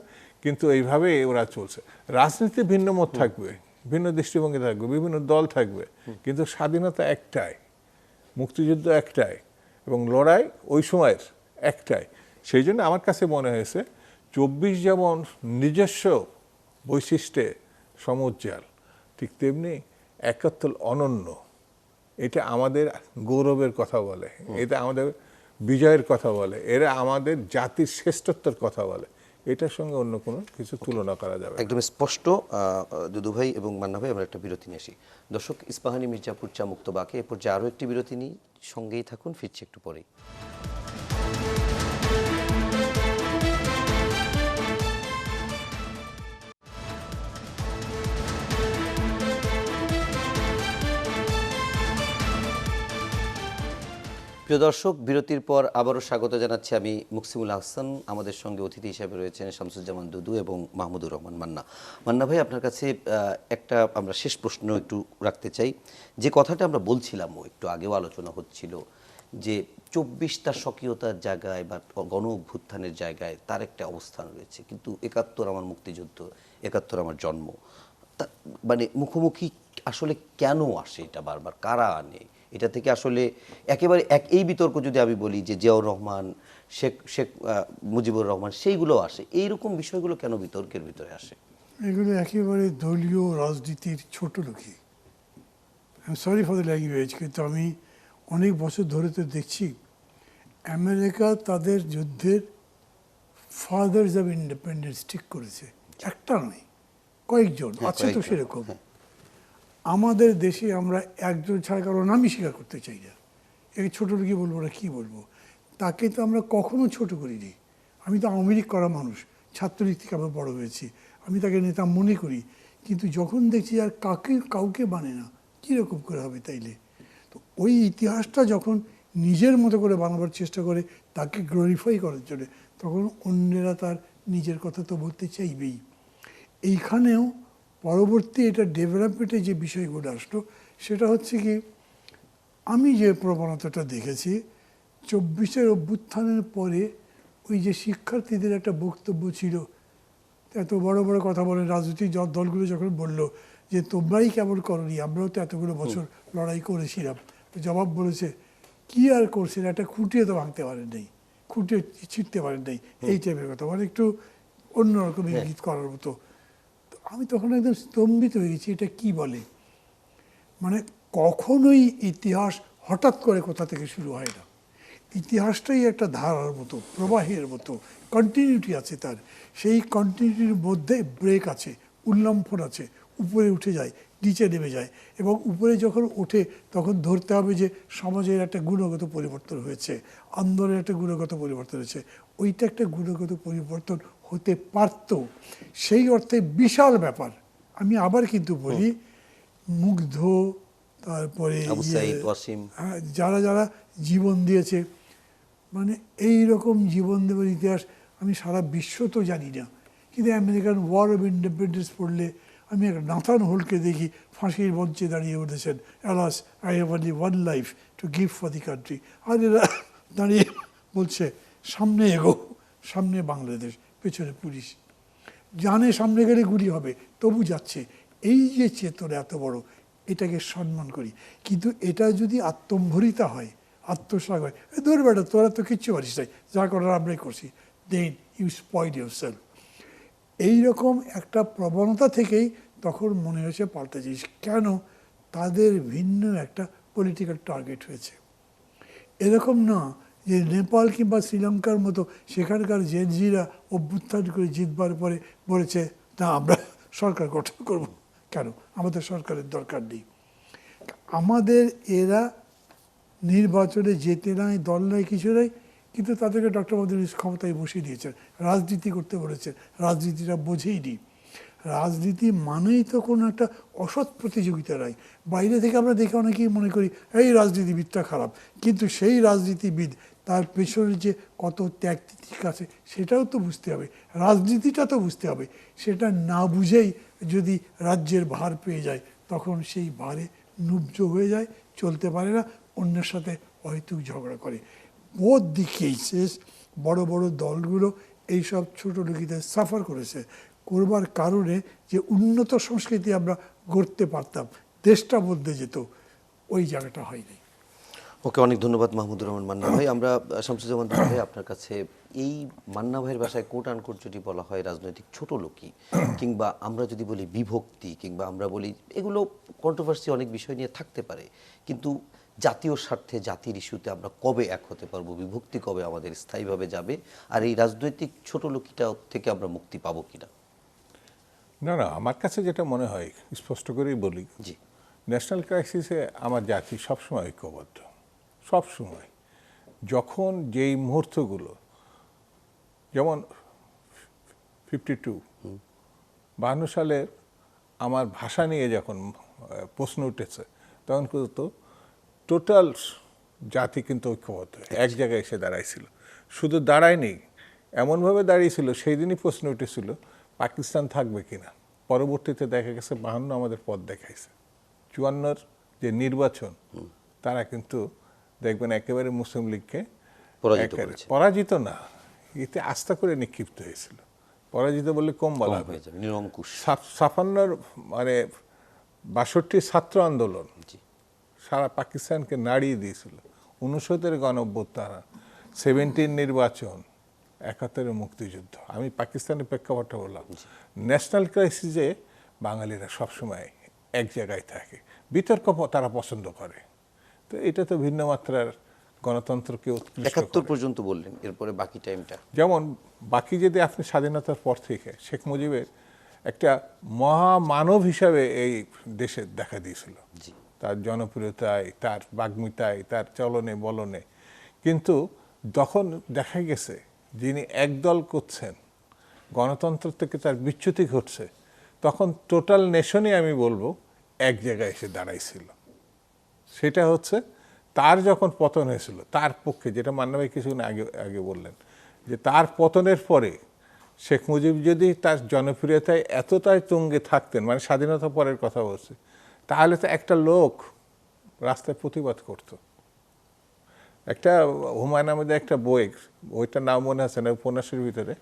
কিন্তু এইভাবে ওরা চলছে। রাজনীতি ভিন্ন মত থাকবে, ভিন্ন দৃষ্টিভঙ্গি থাকবে, বিভিন্ন দল থাকবে, কিন্তু স্বাধীনতা একটাই, মুক্তিযুদ্ধ একটাই, এবং লড়াই ওই সময়ের একটাই। সেই জন্য আমার কাছে মনে হয়েছে 24 যেমন নিজস্ব বৈশিষ্ট্যে সমুজ্জ্বল, ঠিক তেমনি 71 অনন্য। এটা আমাদের গৌরবের কথা বলে, এটা আমাদের বিজয়ের কথা বলে, এরা আমাদের জাতির শ্রেষ্ঠত্বের কথা বলে। এটার সঙ্গে অন্য কোনো কিছু তুলনা করা যাবে না। একদম স্পষ্ট। দুদু ভাই এবং মান্না ভাই, আমরা একটা বিরতি নিয়ে আসি। দর্শক, ইস্পাহানি মির্জাপুর চা মুক্ত বাকে এরপর যে আরও একটি বিরতি নিই, সঙ্গেই থাকুন, ফিরছি একটু পরেই। প্রিয় দর্শক, বিরতির পর আবারও স্বাগত জানাচ্ছি আমি মুকসিমুল হাসান। আমাদের সঙ্গে অতিথি হিসেবে রয়েছেন শামসুজ্জামান দুদু এবং মাহমুদুর রহমান মান্না। মান্না ভাই, আপনার কাছে একটা আমরা শেষ প্রশ্ন একটু রাখতে চাই। যে কথাটা আমরা বলছিলাম, একটু আগেও আলোচনা হচ্ছিল, যে 24টা স্বকীয়তার জায়গায় বা গণ অভ্যুত্থানের জায়গায় তার একটা অবস্থান রয়েছে, কিন্তু 71 আমার মুক্তিযুদ্ধ, 71 আমার জন্ম। মানে মুখোমুখি আসলে কেন আসে এটা বারবার, কারা আনে এটা থেকে? আসলে একেবারে এই বিতর্ক যদি আমি বলি যে জিয়াউর রহমান, শেখ মুজিবুর রহমান, সেইগুলো আসে, এইরকম বিষয়গুলো কেন বিতর্কের ভিতরে আসে? এগুলো একেবারে দলীয় রাজনীতির ছোট লোকই। I am sorry for the language, কিন্তু আমি অনেক বছর ধরে তো দেখছি আমেরিকা তাদের যুদ্ধের ফাদার্স অফ ইন্ডিপেন্ডেন্স ঠিক করেছে, একটা নয়, কয়েকজন আছে তো সেরকম। আমাদের দেশে আমরা একজন ছাড়া কারো নামই স্বীকার করতে চাই না। এই ছোট লোকই বলবো না, কী বলবো, তাকে তো আমরা কখনো ছোট করিনি। আমি তো আওয়ামী লীগ করা মানুষ, ছাত্রলীগ থেকে আমরা বড় হয়েছি, আমি তাকে নেতা মনে করি। কিন্তু যখন দেখছি আর কাউকে মানে না, কীরকম করে হবে তাইলে? তো ওই ইতিহাসটা যখন নিজের মতো করে বানাবার চেষ্টা করে, তাকে গ্লোরিফাই করার জন্য, তখন অন্যেরা তার নিজের কথা তো বলতে চাইবেই। এইখানেও পরবর্তী এটা ডেভেলপমেন্টে যে বিষয়গুলো আসলো, সেটা হচ্ছে কি, আমি যে প্রবণতাটা দেখেছি 24-এর অভ্যুত্থানের পরে, ওই যে শিক্ষার্থীদের একটা বক্তব্য ছিল, এত বড় বড় কথা বলে রাজনৈতিক দলগুলো যখন বলল যে তোমরাই কেমন করনি, আমরাও তো এতগুলো বছর লড়াই করেছিলাম, তো জবাব বলেছে কি আর করছেন, একটা খুঁটিয়ে তো ভাঙতে পারেন নাই, খুঁটিয়ে ছিঁড়তে পারেন নাই, এই টাইপের কথা, মানে একটু অন্যরকম ইঙ্গিত করার মতো। আমি তখন একদম স্তম্ভিত হয়ে গেছি, এটা কি বলে? মানে কখনোই ইতিহাস হঠাৎ করে কোথা থেকে শুরু হয় না। ইতিহাসটাই একটা ধারার মতো, প্রবাহের মতো, কন্টিনিউটি আছে তার। সেই কন্টিনিউটির মধ্যে ব্রেক আছে, উল্লম্ফন আছে, উপরে উঠে যায়, নিচে নেমে যায়, এবং উপরে যখন ওঠে তখন ধরতে হবে যে সমাজের একটা গুণগত পরিবর্তন হয়েছে, আন্দোলনের একটা গুণগত পরিবর্তন হয়েছে। ওইটা একটা গুণগত পরিবর্তন হতে পারত, সেই অর্থে বিশাল ব্যাপার। আমি আবার কিন্তু বলি, মুগ্ধ, তারপরে যারা যারা জীবন দিয়েছে, মানে এই রকম জীবন দেওয়ার ইতিহাস আমি সারা বিশ্ব তো জানি না। কিন্তু আমেরিকান ওয়ার অফ ইন্ডিপেন্ডেন্স পড়লে আমি একটা নাথান হোলকে দেখি ফাঁসির মঞ্চে দাঁড়িয়ে উঠেছেন, alas I have only one life to give for the country. আর এরা দাঁড়িয়ে বলছে সামনে এগো, সামনে বাংলাদেশ, পেছনে পুলিশ, জানে সামনে গেলে গুলি হবে, তবু যাচ্ছে। এই যে চেতনা এত বড়, এটাকে সম্মান করি। কিন্তু এটা যদি আত্মম্ভরিতা হয়, আত্মসাগ হয়, ধর বেটা তোরা তো কিচ্ছু পারিস নাই, যা করার আমরাই করছি, দেন ইউ স্পয়েল ইউরসেলফ। এইরকম একটা প্রবণতা থেকেই তখন মনে হয়েছে পাল্টা জিনিস। কেন? তাদের ভিন্ন একটা পলিটিক্যাল টার্গেট হয়েছে। এরকম না যে নেপাল কিংবা শ্রীলঙ্কার মতো সেখানকার জেনজিরা অভ্যুত্থান করে জিতবার পরে বলেছে না আমরা সরকার গঠন করব। কেন? আমাদের সরকারের দরকার নেই। আমাদের এরা নির্বাচনে যেতে নাই, দল নাই, কিছু নাই, কিন্তু তাদেরকে ডক্টর মোহাম্মদ ইউনূস ক্ষমতায় বসিয়ে দিয়েছেন, রাজনীতি করতে বলেছেন, রাজনীতিটা বোঝেইনি। রাজনীতি মানেই তো কোনো একটা অসৎ প্রতিযোগিতা নয়। বাইরে থেকে আমরা দেখে অনেকেই মনে করি এই রাজনীতিবিদটা খারাপ, কিন্তু সেই রাজনীতিবিদ তার পেছনে যে কত ত্যাগ তিতিক আছে সেটাও তো বুঝতে হবে, রাজনীতিটা তো বুঝতে হবে। সেটা না বুঝেই যদি রাজ্যের ভার পেয়ে যায়, তখন সেই ভারে নুব্জ হয়ে যায়, চলতে পারে না, অন্যের সাথে অহেতুক ঝগড়া করে। বোথ দি কেসেস বড় বড় দলগুলো এইসব ছোটো লোকিদের সাফার করেছে, করবার কারণে যে উন্নত সংস্কৃতি আমরা গড়তে পারতাম, দেশটা বদলে যেত, ওই জায়গাটা হয়নি। ওকে, অনেক ধন্যবাদ মাহমুদুর রহমান মান্না ভাই। আমরা শামসুজ্জামান ভাই আপনার কাছে এই মান্না ভাইয়ের ভাষায় কোট আনকোট যদি বলা হয় রাজনৈতিক ছোট লোকই, কিংবা আমরা যদি বলি বিভক্তি, কিংবা আমরা বলি এগুলো কন্ট্রোভার্সি অনেক বিষয় নিয়ে থাকতে পারে, কিন্তু জাতীয় স্বার্থে জাতির ইস্যুতে আমরা কবে এক হতে পারবো, বিভক্তি কবে আমাদের স্থায়ীভাবে যাবে, আর এই রাজনৈতিক ছোট লোকিটা থেকে আমরা মুক্তি পাবো কিনা? না না, আমার কাছে যেটা মনে হয় স্পষ্ট করেই বলি, জি, ন্যাশনাল ক্রাইসিসে আমার জাতি সবসময় ঐক্যবদ্ধ, সবসময়। যখন যেই মুহূর্তগুলো, যেমন 52 52 সালের আমার ভাষা নিয়ে যখন প্রশ্ন উঠেছে, তখন কিন্তু টোটাল জাতি কিন্তু ঐক্যবদ্ধ এক জায়গায় এসে দাঁড়াইছিল। শুধু দাঁড়ায়নি, এমনভাবে দাঁড়িয়েছিল, সেই দিনই প্রশ্ন উঠেছিল পাকিস্তান থাকবে কিনা। পরবর্তীতে দেখা গেছে 52 আমাদের পথ দেখাইছে। 54 যে নির্বাচন, তারা কিন্তু দেখবেন একেবারে মুসলিম লীগকে পরাজিত না, এতে আস্থা করে নিক্ষিপ্ত হয়েছিল। পরাজিত বললে কম বলা হবে, নিরঙ্কুশ। 56 মানে 62 ছাত্র আন্দোলন সারা পাকিস্তানকে নাড়িয়ে দিয়েছিল। 69 গণঅভ্যুত্থান, 17 নির্বাচন, 71 মুক্তিযুদ্ধ। আমি পাকিস্তানের প্রেক্ষাপটটা বললাম। ন্যাশনাল ক্রাইসিসে বাঙালিরা সবসময় এক জায়গায় থাকে, বিতর্ক তারা পছন্দ করে। তো এটা তো ভিন্ন মাত্রার গণতন্ত্রকে উৎকৃষ্ট 71 পর্যন্ত বললেন, এরপরে বাকি টাইমটা যেমন বাকি যদি আপনি স্বাধীনতার পর থেকে শেখ মুজিবের একটা মহামানব হিসাবে এই দেশে দেখা দিয়েছিল, তার জনপ্রিয়তায়, তার বাগ্মিতায়, তার চলনে বলনে। কিন্তু যখন দেখা গেছে যিনি একদল করছেন, গণতন্ত্র থেকে তার বিচ্যুতি ঘটছে, তখন টোটাল নেশনই আমি বলবো এক জায়গায় এসে দাঁড়াইছিল। সেটা হচ্ছে তার যখন পতন হয়েছিল, তার পক্ষে, যেটা মান্না ভাই কিছুক্ষণ আগে আগে বললেন, যে তার পতনের পরে শেখ মুজিব যদি তার জনপ্রিয়তায় এতটাই তুঙ্গে থাকতেন, মানে স্বাধীনতা পরের কথা বলছে, তাহলে তো একটা লোক রাস্তায় প্রতিবাদ করত। একটা হুমায়ুন আহমেদের একটা বই, বইটার নাম মনে আছে না, উপন্যাসের ভিতরে,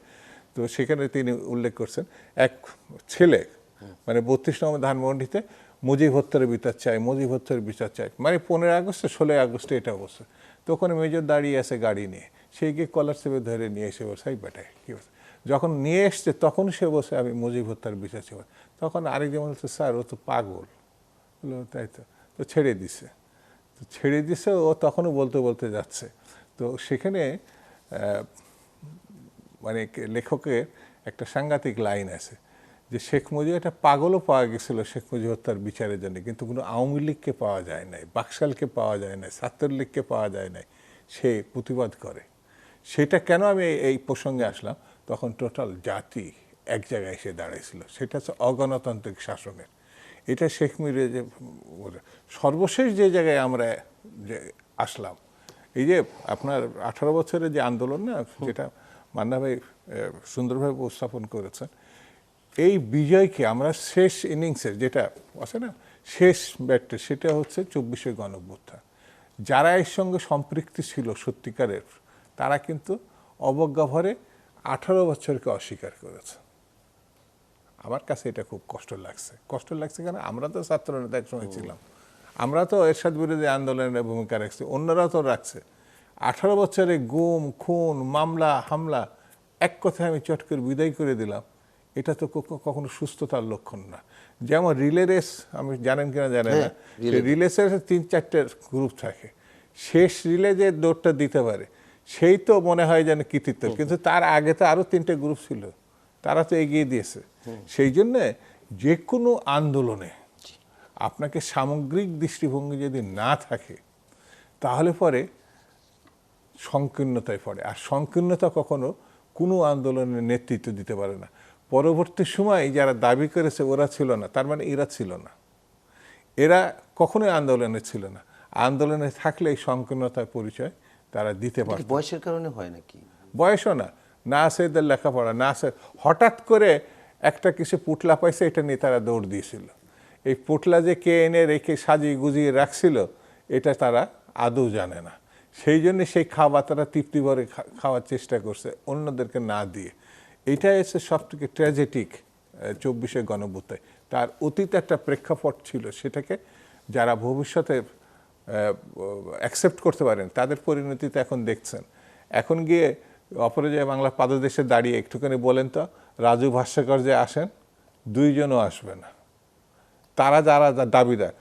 তো সেখানে তিনি উল্লেখ করছেন এক ছেলে মানে 32 নম্বর ধানমন্ডিতে মুজিব হত্যার বিচার চাই, মুজিব হত্যার বিচার চাই, মানে 15 আগস্টে 16 আগস্টে এটা অবস্থা। তো ওখানে মেজর দাঁড়িয়ে আছে গাড়ি নিয়ে, সেই গিয়ে কলার চেপে ধরে নিয়ে এসে বসে, এই বেটায় কী বলছে, যখন নিয়ে এসছে তখন সে বসে আমি মুজিব হত্যার বিচার চাই। তখন আরেকজন বলছে, স্যার ও তো পাগল। বললো তাই তো, তো ছেড়ে দিছে। তো ছেড়ে দিছে, ও তখনও বলতে বলতে যাচ্ছে। তো সেখানে মানে লেখকের একটা সাংঘাতিক লাইন আছে যে শেখ মুজিব একটা পাগলও পাওয়া গেছিল শেখ মুজিব হত্যার বিচারের জন্য, কিন্তু কোনো আওয়ামী লীগকে পাওয়া যায় নাই, বাকশালকে পাওয়া যায় নাই, ছাত্রলীগকে পাওয়া যায় নাই। সে প্রতিবাদ করে। সেটা কেন আমি এই প্রসঙ্গে আসলাম, তখন টোটাল জাতি এক জায়গায় এসে দাঁড়াইছিল। সেটা হচ্ছে অগণতান্ত্রিক শাসনের। এটা শেখ মুজিবের যে সর্বশেষ যে জায়গায় আমরা যে আসলাম, এই যে আপনার 18 বছরের যে আন্দোলন না, যেটা মান্না ভাই সুন্দরভাবে উপস্থাপন করেছেন, এই বিজয়কে আমরা শেষ ইনিংসের যেটা আছে না, শেষ ব্যাটে, সেটা হচ্ছে 24শে গণঅভ্যুত্থান। যারা এর সঙ্গে সম্পৃক্তি ছিল সত্যিকারের, তারা কিন্তু অবজ্ঞাভরে 18 বছরকে অস্বীকার করেছে। আমার কাছে এটা খুব কষ্ট লাগছে কেন, আমরা তো ছাত্র নেতা একসময় ছিলাম, আমরা তো এরশাদ বিরোধী আন্দোলনের ভূমিকা রাখছি, অন্যরাও তো রাখছে। 18 বছরে গুম, খুন, মামলা, হামলা, এক কথায় আমি চট করে বিদায় করে দিলাম, এটা তো কখনো সুস্থতার লক্ষণ না। যেমন রিলে রেস, আমি জানেন কিনা জানেন না, রিলেসের 3-4টে গ্রুপ থাকে, শেষ রিলে যে দৌড়টা দিতে পারে সেই তো মনে হয় যেন কৃতিত্ব, কিন্তু তার আগে তো আরো 3টে গ্রুপ ছিল, তারা তো এগিয়ে দিয়েছে। সেই জন্যে যে কোনো আন্দোলনে আপনাকে সামগ্রিক দৃষ্টিভঙ্গি যদি না থাকে, তাহলে পরে সংকীর্ণতায় পড়ে। আর সংকীর্ণতা কখনো কোনো আন্দোলনের নেতৃত্ব দিতে পারে না। পরবর্তী সময় যারা দাবি করেছে ওরা ছিল না, তার মানে এরা ছিল না, এরা কখনোই আন্দোলনে ছিল না। আন্দোলনে থাকলে এই সংকীর্ণতার পরিচয় তারা দিতে পারে। বয়সের কারণে হয় নাকি? বয়সও না, না আছে এদের লেখাপড়া, না আছে, হঠাৎ করে একটা কিছু পুটলা পাইছে, এটা নিয়ে তারা দৌড় দিয়েছিল। এই পুটলা যে কে এনে রেখে সাজিয়ে গুজিয়ে রাখছিল, এটা তারা আদৌ জানে না। সেই জন্য সেই খাবার তারা তৃপ্তি ভরে খাওয়ার চেষ্টা করছে, অন্যদেরকে না দিয়ে। এটাই হচ্ছে সবথেকে ট্র্যাজেটিক 24শে গণঅভ্যুত্থান। তার অতীত একটা প্রেক্ষাপট ছিল, সেটাকে যারা ভবিষ্যতে অ্যাকসেপ্ট করতে পারেন, তাদের পরিণতি তো এখন দেখছেন। এখন গিয়ে অপরাজয় বাংলা পাদদেশে দাঁড়িয়ে একটুখানি বলেন তো, রাজু ভাষ্যকর যে আসেন, দুইজনও আসবে না। তারা যারা দাবিদার,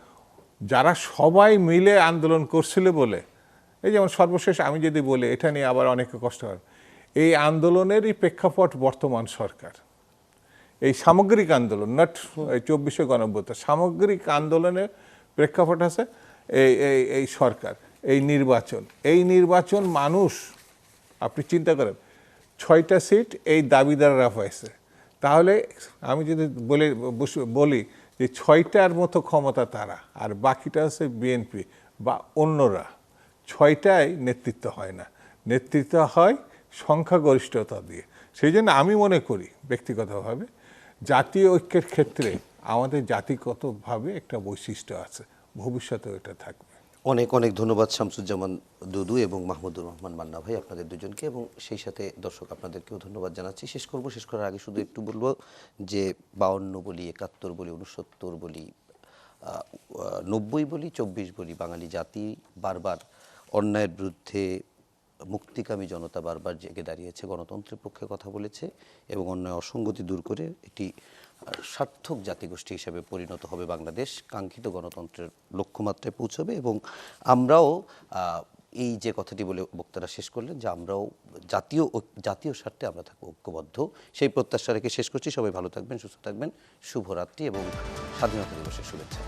যারা সবাই মিলে আন্দোলন করছিল বলে, এই যেমন সর্বশেষ আমি যদি বলি, এটা নিয়ে আবার অনেকে কষ্ট হয়, এই আন্দোলনেরই প্রেক্ষাপট বর্তমান সরকার। এই সামগ্রিক আন্দোলন, নট এই 24শে গণঅভ্যুত্থান, সামগ্রিক আন্দোলনের প্রেক্ষাপট আছে এই এই এই সরকার, এই নির্বাচন মানুষ, আপনি চিন্তা করেন 6টা সিট এই দাবিদাররা পাইছে। তাহলে আমি যদি বলি যে 6টার মতো ক্ষমতা তারা, আর বাকিটা হচ্ছে বিএনপি বা অন্যরা। 6টায় নেতৃত্ব হয় না, নেতৃত্ব হয় সংখ্যাগরিষ্ঠতা দিয়ে। সেই জন্য আমি মনে করি ব্যক্তিগতভাবে, জাতীয় ঐক্যের ক্ষেত্রে আমাদের জাতিগতভাবে একটা বৈশিষ্ট্য আছে, ভবিষ্যতেও এটা থাকবে। অনেক অনেক ধন্যবাদ শামসুজ্জামান দুদু এবং মাহমুদুর রহমান মান্না ভাই, আপনাদের দুজনকে, এবং সেই সাথে দর্শক আপনাদেরকেও ধন্যবাদ জানাচ্ছি। শেষ করার আগে শুধু একটু বলবো যে 52 বলি, 71 বলি, 69 বলি, 90 বলি, 24 বলি, বাঙালি জাতি বারবার অন্যায়ের বিরুদ্ধে, মুক্তিকামী জনতা বারবার জেগে দাঁড়িয়েছে, গণতন্ত্রের পক্ষে কথা বলেছে এবং অন্যায় অসঙ্গতি দূর করে একটি সার্থক জাতিগোষ্ঠী হিসেবে পরিণত হবে বাংলাদেশ, কাঙ্ক্ষিত গণতন্ত্রের লক্ষ্যমাত্রায় পৌঁছবে। এবং আমরাও এই যে কথাটি বলে বক্তারা শেষ করলেন যে আমরাও জাতীয় স্বার্থে আমরা থাকবো ঐক্যবদ্ধ, সেই প্রত্যাশা রেখে শেষ করছি। সবাই ভালো থাকবেন, সুস্থ থাকবেন, শুভরাত্রি এবং স্বাধীনতা দিবসের শুভেচ্ছা।